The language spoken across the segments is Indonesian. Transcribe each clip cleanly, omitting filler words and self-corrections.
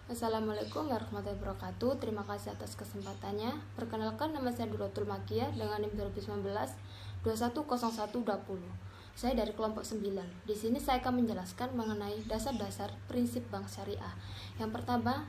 Assalamualaikum warahmatullahi wabarakatuh. Terima kasih atas kesempatannya. Perkenalkan, nama saya Duratul Makia dengan NIM 2019 210120. Saya dari kelompok 9. Di sini saya akan menjelaskan mengenai dasar-dasar prinsip bank syariah. Yang pertama,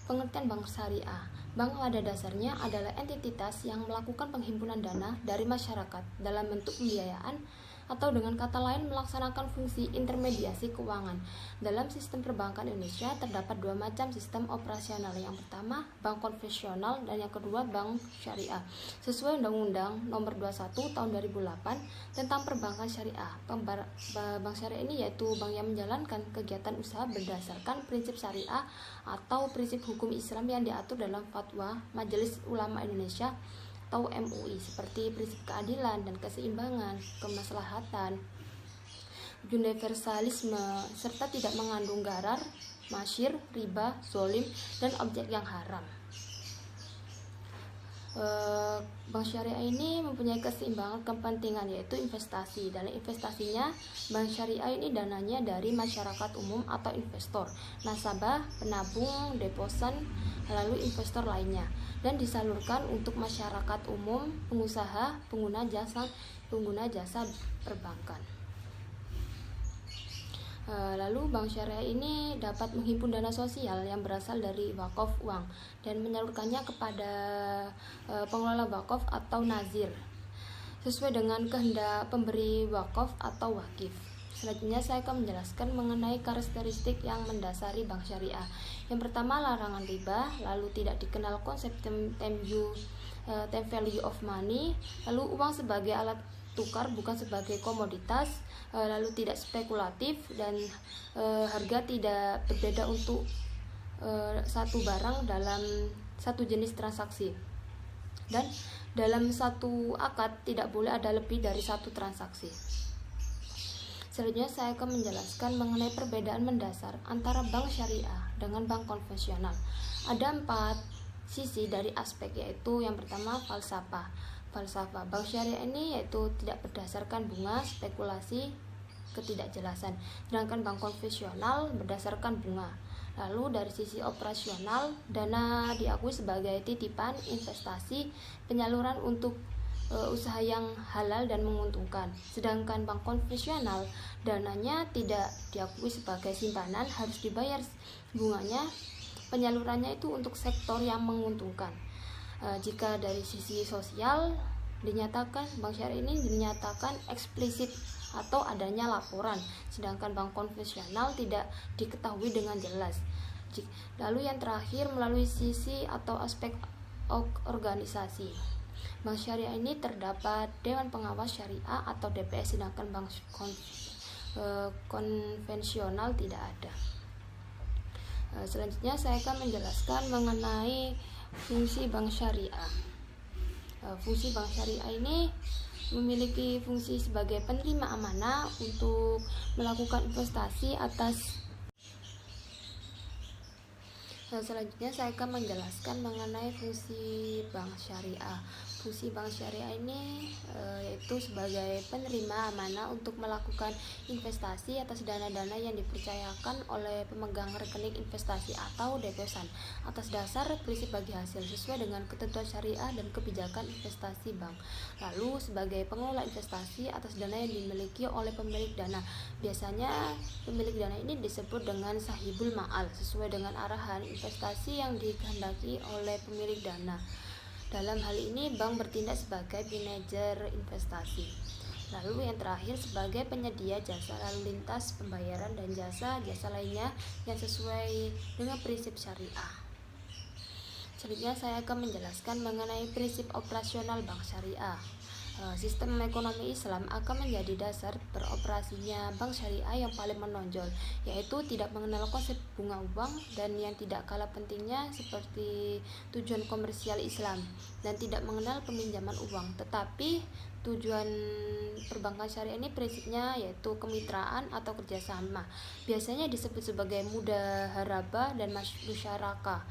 pengertian bank syariah. Bank pada dasarnya adalah entitas yang melakukan penghimpunan dana dari masyarakat dalam bentuk pembiayaan atau dengan kata lain melaksanakan fungsi intermediasi keuangan. Dalam sistem perbankan Indonesia terdapat dua macam sistem operasional. Yang pertama, bank konvensional dan yang kedua, bank syariah. Sesuai Undang-Undang Nomor 21 Tahun 2008 tentang perbankan syariah. Bank syariah ini yaitu bank yang menjalankan kegiatan usaha berdasarkan prinsip syariah atau prinsip hukum Islam yang diatur dalam Fatwa Majelis Ulama Indonesia atau MUI, seperti prinsip keadilan dan keseimbangan, kemaslahatan, universalisme, serta tidak mengandung gharar, masyir, riba, zolim, dan objek yang haram. Bank syariah ini mempunyai keseimbangan kepentingan, yaitu investasi. Dalam investasinya, bank syariah ini dananya dari masyarakat umum atau investor, nasabah, penabung, deposan, lalu investor lainnya, dan disalurkan untuk masyarakat umum, pengusaha, pengguna jasa perbankan. Lalu bank syariah ini dapat menghimpun dana sosial yang berasal dari wakaf uang dan menyalurkannya kepada pengelola wakaf atau nazir sesuai dengan kehendak pemberi wakaf atau wakif. Selanjutnya saya akan menjelaskan mengenai karakteristik yang mendasari bank syariah. Yang pertama, larangan riba, lalu tidak dikenal konsep time value of money, lalu uang sebagai alat tukar bukan sebagai komoditas, lalu tidak spekulatif, dan harga tidak berbeda untuk satu barang dalam satu jenis transaksi, dan dalam satu akad tidak boleh ada lebih dari satu transaksi. Selanjutnya saya akan menjelaskan mengenai perbedaan mendasar antara bank syariah dengan bank konvensional. Ada 4 sisi dari aspek, yaitu yang pertama falsafah. Bank syariah ini yaitu tidak berdasarkan bunga, spekulasi, ketidakjelasan, sedangkan bank konvensional berdasarkan bunga. Lalu dari sisi operasional, dana diakui sebagai titipan, investasi, penyaluran untuk usaha yang halal dan menguntungkan. Sedangkan bank konvensional, dananya tidak diakui sebagai simpanan, harus dibayar bunganya. Penyalurannya itu untuk sektor yang menguntungkan. Jika dari sisi sosial, dinyatakan bank syariah ini dinyatakan eksplisit atau adanya laporan, sedangkan bank konvensional tidak diketahui dengan jelas. Lalu yang terakhir, melalui sisi atau aspek organisasi. Bank syariah ini terdapat Dewan Pengawas Syariah atau DPS, sedangkan bank konvensional tidak ada. Selanjutnya saya akan menjelaskan mengenai fungsi bank syariah. Fungsi bank syariah ini memiliki fungsi sebagai penerima amanah untuk melakukan investasi atas. Selanjutnya saya akan menjelaskan mengenai fungsi bank syariah. Fungsi bank syariah ini yaitu sebagai penerima amanah untuk melakukan investasi atas dana-dana yang dipercayakan oleh pemegang rekening investasi atau deposan atas dasar prinsip bagi hasil sesuai dengan ketentuan syariah dan kebijakan investasi bank. Lalu sebagai pengelola investasi atas dana yang dimiliki oleh pemilik dana. Biasanya pemilik dana ini disebut dengan sahibul ma'al sesuai dengan arahan investasi yang dikehendaki oleh pemilik dana. Dalam hal ini bank bertindak sebagai manajer investasi. Lalu yang terakhir sebagai penyedia jasa lalu lintas pembayaran dan jasa lainnya yang sesuai dengan prinsip syariah. Selanjutnya saya akan menjelaskan mengenai prinsip operasional bank syariah. Sistem ekonomi Islam akan menjadi dasar beroperasinya bank syariah yang paling menonjol, yaitu tidak mengenal konsep bunga uang dan yang tidak kalah pentingnya seperti tujuan komersial Islam, dan tidak mengenal peminjaman uang. Tetapi tujuan perbankan syariah ini prinsipnya yaitu kemitraan atau kerjasama, biasanya disebut sebagai mudaharabah dan musyarakah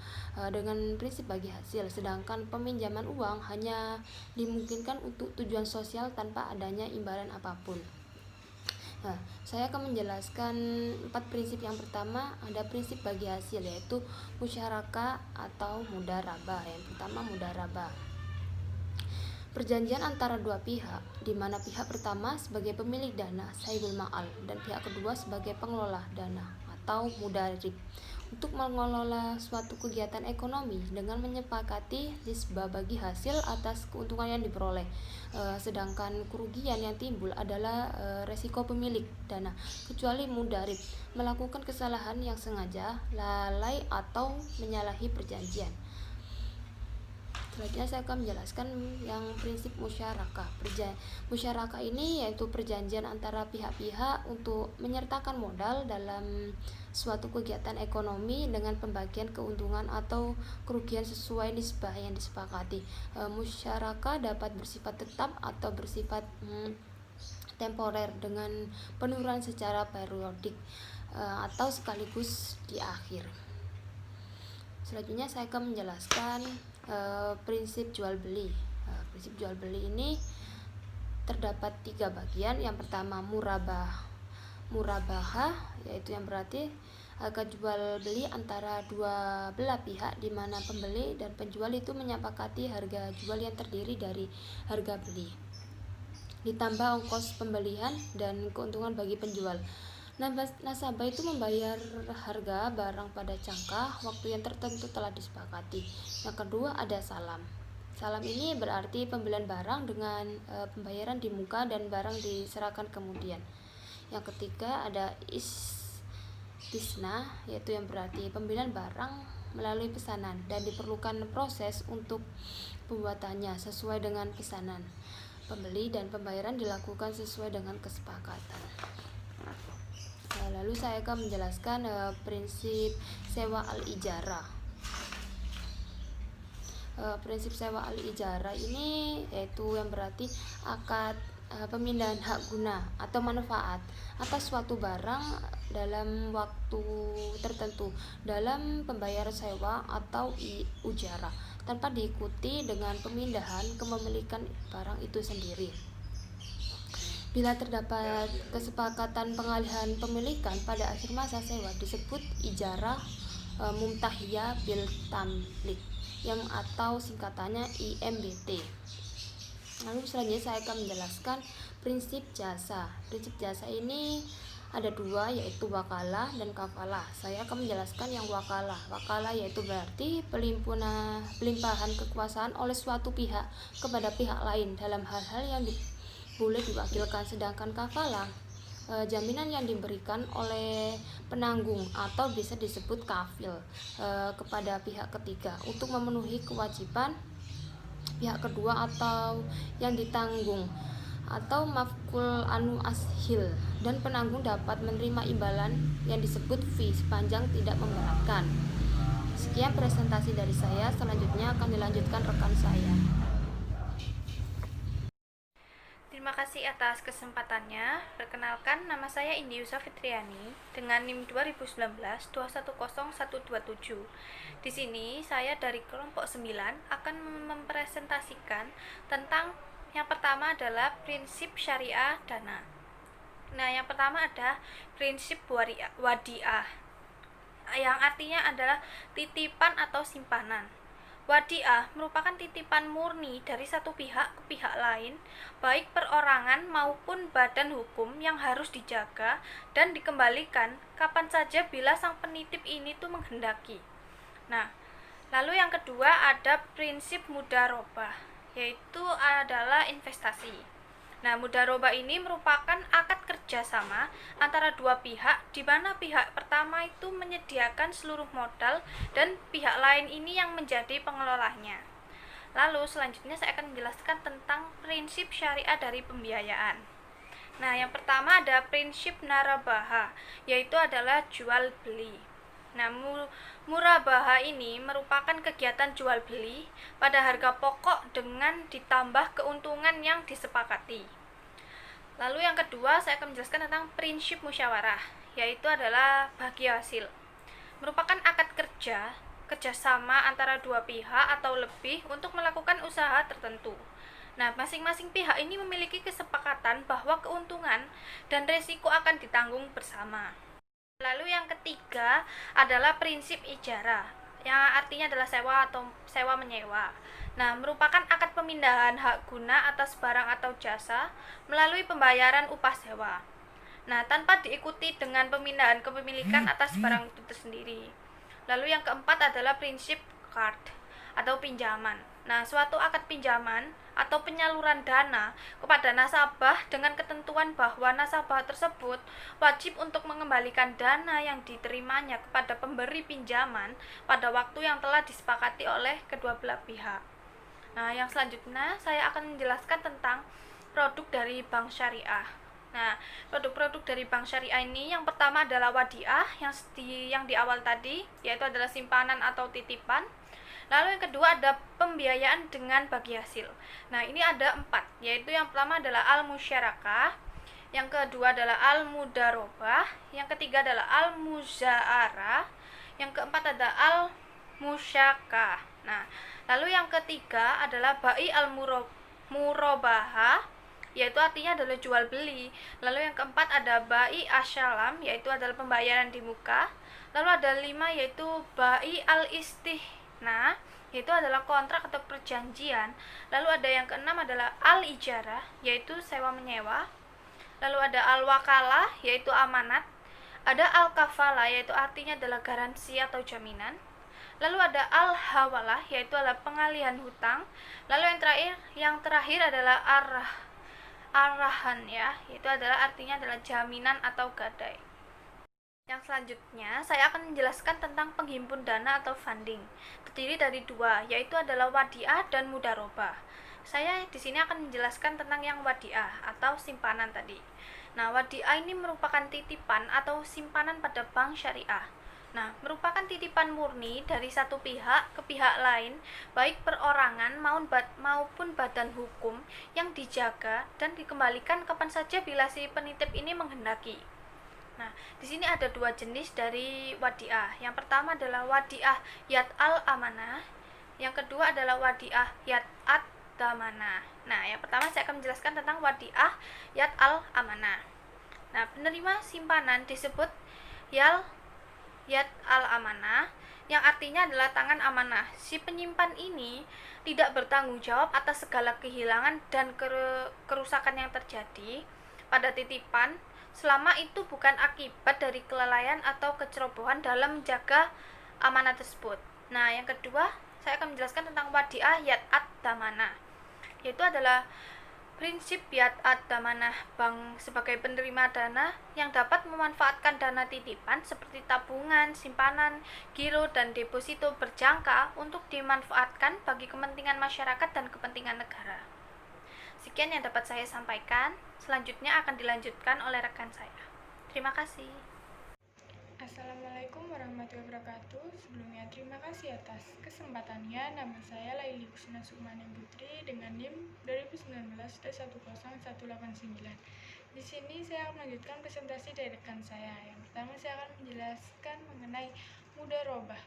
dengan prinsip bagi hasil, sedangkan peminjaman uang hanya dimungkinkan untuk tujuan sosial tanpa adanya imbalan apapun. Nah, saya akan menjelaskan 4 prinsip. Yang pertama ada prinsip bagi hasil, yaitu musyarakah atau mudharabah. Yang pertama mudharabah, perjanjian antara dua pihak, di mana pihak pertama sebagai pemilik dana sahibul ma'al dan pihak kedua sebagai pengelola dana atau mudarib, untuk mengelola suatu kegiatan ekonomi dengan menyepakati nisbah bagi hasil atas keuntungan yang diperoleh. Sedangkan kerugian yang timbul adalah resiko pemilik dana, kecuali mudarib melakukan kesalahan yang sengaja, lalai atau menyalahi perjanjian. Selanjutnya saya akan menjelaskan yang prinsip musyarakah. Musyarakah ini yaitu perjanjian antara pihak-pihak untuk menyertakan modal dalam suatu kegiatan ekonomi dengan pembagian keuntungan atau kerugian sesuai nisbah yang disepakati. Musyarakah dapat bersifat tetap atau bersifat temporer dengan penurunan secara periodik atau sekaligus di akhir. Selanjutnya saya akan menjelaskan prinsip jual beli. Prinsip jual beli ini terdapat 3 bagian. Yang pertama murabahah, yaitu yang berarti harga jual beli antara dua belah pihak, di mana pembeli dan penjual itu menyepakati harga jual yang terdiri dari harga beli ditambah ongkos pembelian dan keuntungan bagi penjual. Nasabah itu membayar harga barang pada jangka waktu yang tertentu telah disepakati. Yang kedua ada salam. Salam ini berarti pembelian barang dengan pembayaran di muka dan barang diserahkan kemudian. Yang ketiga ada istisna, yaitu yang berarti pembelian barang melalui pesanan dan diperlukan proses untuk pembuatannya sesuai dengan pesanan pembeli dan pembayaran dilakukan sesuai dengan kesepakatan. Lalu saya akan menjelaskan prinsip sewa al-ijarah. Prinsip sewa al-ijarah ini yaitu yang berarti akad pemindahan hak guna atau manfaat atas suatu barang dalam waktu tertentu dalam pembayaran sewa atau ujarah, tanpa diikuti dengan pemindahan kepemilikan barang itu sendiri. Bila terdapat kesepakatan pengalihan pemilikan pada akhir masa sewa disebut ijarah mumtahiyah bil tamlik, yang atau singkatannya IMBT. Lalu selanjutnya saya akan menjelaskan prinsip jasa. Prinsip jasa ini ada 2, yaitu wakalah dan kafalah. Saya akan menjelaskan yang wakalah. Wakalah yaitu berarti pelimpahan kekuasaan oleh suatu pihak kepada pihak lain dalam hal-hal yang boleh diwakilkan. Sedangkan kafalah jaminan yang diberikan oleh penanggung atau bisa disebut kafil kepada pihak ketiga untuk memenuhi kewajiban pihak kedua atau yang ditanggung, atau mafkul anu ashil, dan penanggung dapat menerima imbalan yang disebut fee sepanjang tidak memberatkan. Sekian presentasi dari saya, selanjutnya akan dilanjutkan rekan saya. Terima kasih atas kesempatannya. Perkenalkan, nama saya Indi Yusa Fitriani dengan NIM 2019-210127. Di sini saya dari kelompok 9 akan mempresentasikan tentang yang pertama adalah prinsip syariah dana. Nah, yang pertama ada prinsip wadiah, yang artinya adalah titipan atau simpanan. Wadiah merupakan titipan murni dari satu pihak ke pihak lain, baik perorangan maupun badan hukum, yang harus dijaga dan dikembalikan kapan saja bila sang penitip ini tuh menghendaki. Nah, lalu yang kedua ada prinsip mudharabah, yaitu adalah investasi. Nah, mudharabah ini merupakan akad kerjasama antara dua pihak, di mana pihak pertama itu menyediakan seluruh modal dan pihak lain ini yang menjadi pengelolanya. Lalu selanjutnya saya akan menjelaskan tentang prinsip syariah dari pembiayaan. Nah, yang pertama ada prinsip narabaha, yaitu adalah jual beli. Nah, murabaha ini merupakan kegiatan jual beli pada harga pokok dengan ditambah keuntungan yang disepakati. Lalu yang kedua saya akan menjelaskan tentang prinsip musyawarah, yaitu adalah bagi hasil. Merupakan akad kerjasama antara dua pihak atau lebih untuk melakukan usaha tertentu. Nah, masing-masing pihak ini memiliki kesepakatan bahwa keuntungan dan resiko akan ditanggung bersama. Lalu yang ketiga adalah prinsip ijarah, yang artinya adalah sewa atau sewa menyewa. Nah, merupakan akad pemindahan hak guna atas barang atau jasa melalui pembayaran upah sewa. Nah, tanpa diikuti dengan pemindahan kepemilikan atas barang itu sendiri. Lalu yang keempat adalah prinsip card atau pinjaman. Nah, suatu akad pinjaman atau penyaluran dana kepada nasabah dengan ketentuan bahwa nasabah tersebut wajib untuk mengembalikan dana yang diterimanya kepada pemberi pinjaman pada waktu yang telah disepakati oleh kedua belah pihak. Nah, yang selanjutnya saya akan menjelaskan tentang produk dari bank syariah. Nah, produk-produk dari bank syariah ini yang pertama adalah wadiah yang di awal tadi, yaitu adalah simpanan atau titipan. Lalu yang kedua ada pembiayaan dengan bagi hasil. Nah, ini ada 4, yaitu yang pertama adalah al-musyarakah, yang kedua adalah al-mudarobah, yang ketiga adalah al-muzaarah, yang keempat ada al-musyakah. Nah, lalu yang ketiga adalah bai al-murabahah, yaitu artinya adalah jual beli. Lalu yang keempat ada bai asyalam, yaitu adalah pembayaran di muka. Lalu ada 5 yaitu bai al-istihna, yaitu adalah kontrak atau perjanjian. Lalu ada yang keenam adalah al-ijarah, yaitu sewa menyewa. Lalu ada al-wakalah, yaitu amanat. Ada al-kafalah, yaitu artinya adalah garansi atau jaminan. Lalu ada al-hawalah, yaitu adalah pengalihan hutang. Lalu yang terakhir adalah arahan, ya, yaitu adalah artinya adalah jaminan atau gadai. Yang selanjutnya, saya akan menjelaskan tentang penghimpun dana atau funding. Terdiri dari 2, yaitu adalah wadiah dan mudarobah. Saya di sini akan menjelaskan tentang yang wadiah atau simpanan tadi. Nah, wadiah ini merupakan titipan atau simpanan pada bank syariah. Nah, merupakan titipan murni dari satu pihak ke pihak lain, baik perorangan maupun badan hukum yang dijaga dan dikembalikan kapan saja bila si penitip ini menghendaki. Nah, di sini ada 2 jenis dari wadiah. Yang pertama adalah wadiah yad al-amanah, yang kedua adalah wadiah yad ad-damanah. Nah, yang pertama saya akan menjelaskan tentang wadiah yad al-amanah. Nah, penerima simpanan disebut yad al-amanah, yang artinya adalah tangan amanah. Si penyimpan ini tidak bertanggung jawab atas segala kehilangan dan kerusakan yang terjadi pada titipan selama itu bukan akibat dari kelalaian atau kecerobohan dalam menjaga amanah tersebut. Nah, yang kedua, saya akan menjelaskan tentang wadiah yad ad-damanah, yaitu adalah prinsip yad ad-damanah bank sebagai penerima dana yang dapat memanfaatkan dana titipan seperti tabungan, simpanan, giro, dan deposito berjangka untuk dimanfaatkan bagi kepentingan masyarakat dan kepentingan negara. Sekian yang dapat saya sampaikan. Selanjutnya akan dilanjutkan oleh rekan saya. Terima kasih. Assalamualaikum warahmatullahi wabarakatuh. Sebelumnya terima kasih atas kesempatannya. Nama saya Laili Husna Sukmani Putri dengan NIM 2019-10189. Di sini saya akan melanjutkan presentasi dari rekan saya. Yang pertama saya akan menjelaskan mengenai mudharabah.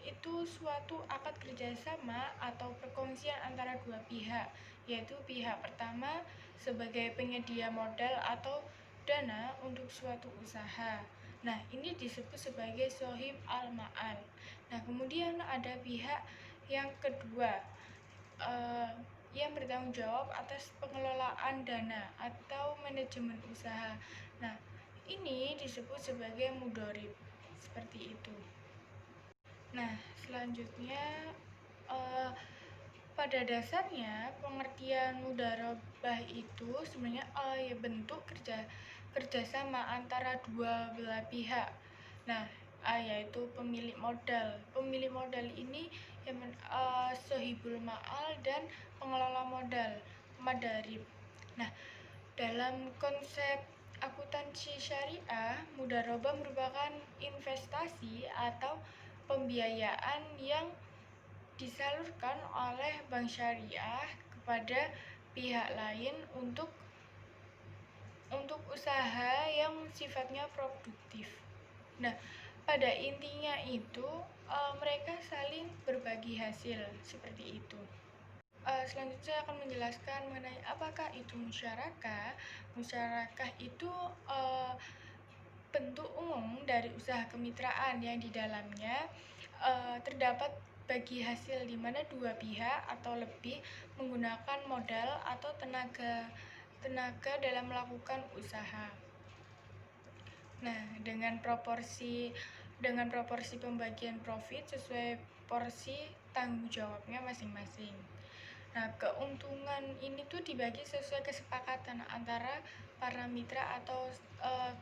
Itu suatu akad kerjasama atau perkongsian antara dua pihak, yaitu pihak pertama sebagai penyedia modal atau dana untuk suatu usaha. Nah, ini disebut sebagai sohib al-ma'al. Nah, kemudian ada pihak yang kedua yang bertanggung jawab atas pengelolaan dana atau manajemen usaha. Nah, ini disebut sebagai mudharib. Seperti itu. Nah, selanjutnya pada dasarnya pengertian mudharabah itu sebenarnya bentuk kerjasama antara dua belah pihak. Nah, yaitu pemilik modal. Pemilik modal ini yang sohibul ma'al dan pengelola modal, madarib. Nah, dalam konsep akuntansi syariah, mudharabah merupakan investasi atau pembiayaan yang disalurkan oleh bank syariah kepada pihak lain untuk usaha yang sifatnya produktif. Nah, pada intinya itu mereka saling berbagi hasil seperti itu. Selanjutnya saya akan menjelaskan mengenai apakah itu musyarakah. Musyarakah itu bentuk umum dari usaha kemitraan yang di dalamnya terdapat bagi hasil di mana dua pihak atau lebih menggunakan modal atau tenaga dalam melakukan usaha. Nah, dengan proporsi pembagian profit sesuai porsi tanggung jawabnya masing-masing. Nah, keuntungan ini tuh dibagi sesuai kesepakatan antara para mitra atau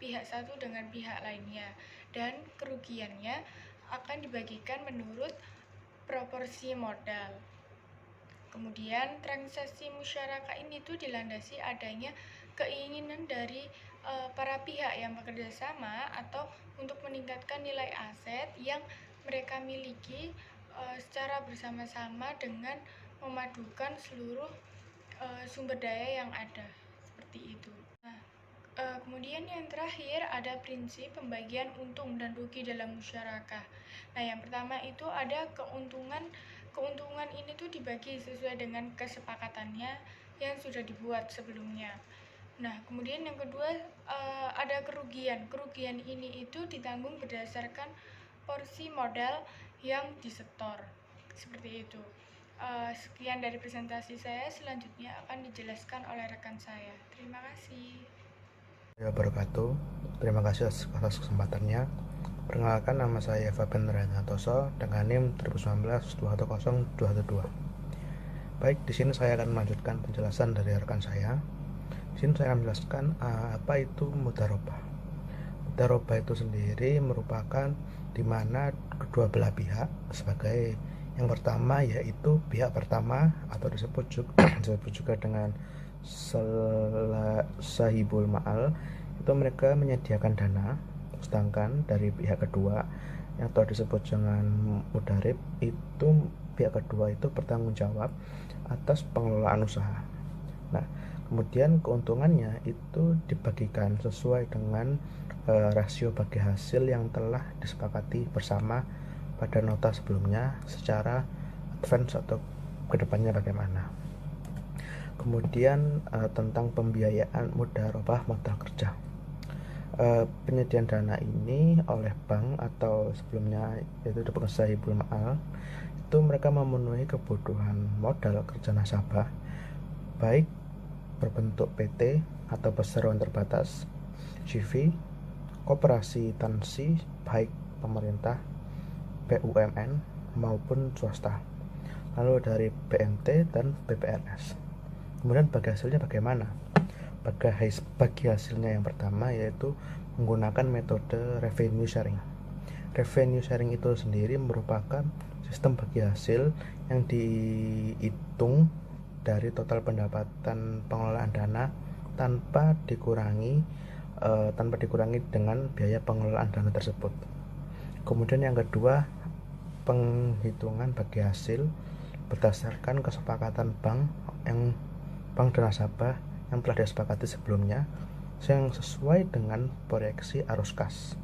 pihak satu dengan pihak lainnya, dan kerugiannya akan dibagikan menurut proporsi modal. Kemudian transaksi musyarakah ini tuh dilandasi adanya keinginan dari para pihak yang bekerja sama atau untuk meningkatkan nilai aset yang mereka miliki secara bersama-sama dengan memadukan seluruh sumber daya yang ada, seperti itu. Nah, kemudian yang terakhir ada prinsip pembagian untung dan rugi dalam musyarakah. Nah, yang pertama itu ada keuntungan. Keuntungan ini tuh dibagi sesuai dengan kesepakatannya yang sudah dibuat sebelumnya. Nah, kemudian yang kedua ada kerugian. Kerugian ini itu ditanggung berdasarkan porsi modal yang disetor. Seperti itu. Sekian dari presentasi saya, selanjutnya akan dijelaskan oleh rekan saya. Terima kasih. Wabarakatuh. Terima kasih atas kesempatannya. Perkenalkan, nama saya Eva Benranatoso dengan NIM 2019-210-212. Baik, di sini saya akan melanjutkan penjelasan dari rekan saya. Di sini saya akan menjelaskan apa itu mudharabah. Mudharabah itu sendiri merupakan di mana kedua belah pihak sebagai yang pertama, yaitu pihak pertama atau disebut juga dengan sahibul ma'al, itu mereka menyediakan dana, sedangkan dari pihak kedua yang telah disebut dengan mudarib, itu pihak kedua itu bertanggung jawab atas pengelolaan usaha. Nah, kemudian keuntungannya itu dibagikan sesuai dengan rasio bagi hasil yang telah disepakati bersama pada nota sebelumnya secara advance atau kedepannya bagaimana. Kemudian tentang pembiayaan mudharabah modal kerja. Penyediaan dana ini oleh bank atau sebelumnya yaitu sahibul ma'al, itu mereka memenuhi kebutuhan modal kerja nasabah baik berbentuk PT atau perseroan terbatas, JV, koperasi tansi baik pemerintah, BUMN maupun swasta, lalu dari BMT dan BPRS. Kemudian bagi hasilnya bagaimana? Bagi hasilnya yang pertama yaitu menggunakan metode revenue sharing. Revenue sharing itu sendiri merupakan sistem bagi hasil yang dihitung dari total pendapatan pengelolaan dana tanpa dikurangi dengan biaya pengelolaan dana tersebut. Kemudian yang kedua, penghitungan bagi hasil berdasarkan kesepakatan bank dan nasabah yang telah disepakati sebelumnya yang sesuai dengan proyeksi arus kas.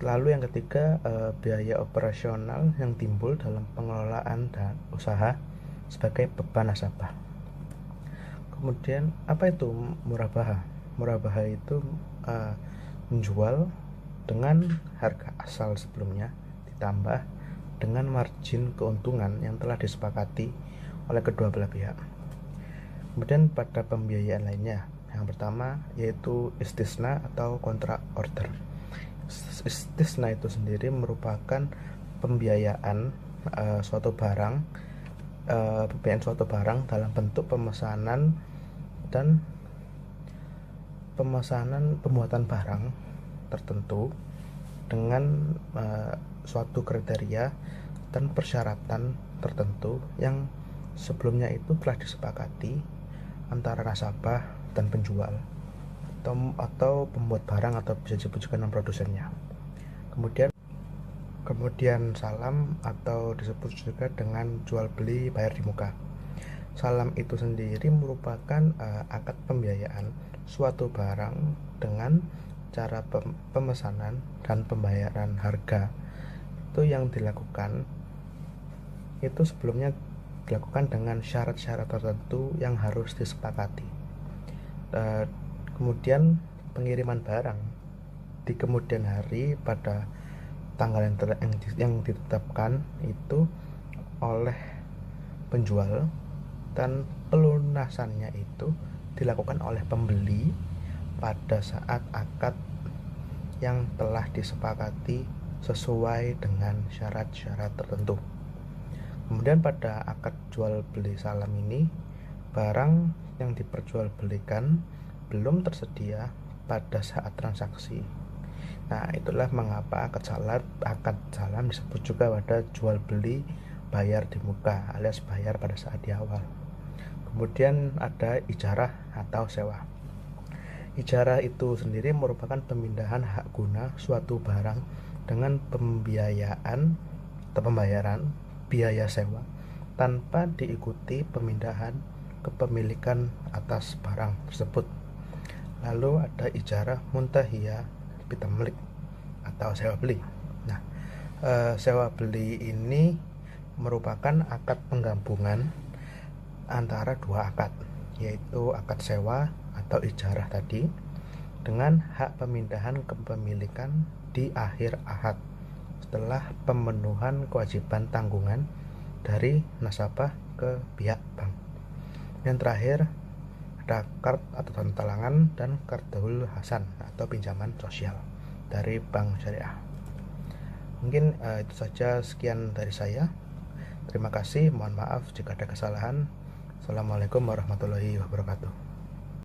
Lalu yang ketiga, biaya operasional yang timbul dalam pengelolaan dan usaha sebagai beban nasabah. Kemudian apa itu murabaha? Murabaha itu menjual dengan harga asal sebelumnya ditambah dengan margin keuntungan yang telah disepakati oleh kedua belah pihak. Kemudian pada pembiayaan lainnya, yang pertama yaitu istisna atau kontrak order. Istisna itu sendiri merupakan pembiayaan suatu barang dalam bentuk pemesanan pembuatan barang tertentu dengan suatu kriteria dan persyaratan tertentu yang sebelumnya itu telah disepakati antara nasabah dan penjual atau pembuat barang atau bisa disebut juga dengan produsennya. Kemudian salam atau disebut juga dengan jual beli bayar di muka. Salam itu sendiri merupakan akad pembiayaan suatu barang dengan cara pemesanan dan pembayaran harga itu yang dilakukan itu sebelumnya dilakukan dengan syarat-syarat tertentu yang harus disepakati. Kemudian pengiriman barang di kemudian hari pada tanggal yang ditetapkan itu oleh penjual, dan pelunasannya itu dilakukan oleh pembeli pada saat akad yang telah disepakati sesuai dengan syarat-syarat tertentu. Kemudian pada akad jual beli salam ini, barang yang diperjualbelikan belum tersedia pada saat transaksi. Nah, itulah mengapa akad salam disebut juga pada jual beli bayar di muka, alias bayar pada saat di awal. Kemudian ada ijarah atau sewa. Ijarah itu sendiri merupakan pemindahan hak guna suatu barang dengan pembayaran biaya sewa tanpa diikuti pemindahan kepemilikan atas barang tersebut. Lalu ada ijarah muntahiyah bitamlik atau sewa beli. Nah, sewa beli ini merupakan akad penggabungan antara dua akad, yaitu akad sewa atau ijarah tadi dengan hak pemindahan kepemilikan di akhir akad setelah pemenuhan kewajiban tanggungan dari nasabah ke pihak bank. Yang terakhir ada kard atau tanda talangan dan kardul hasan atau pinjaman sosial dari bank syariah. Mungkin itu saja, sekian dari saya. Terima kasih, mohon maaf jika ada kesalahan. Assalamualaikum warahmatullahi wabarakatuh.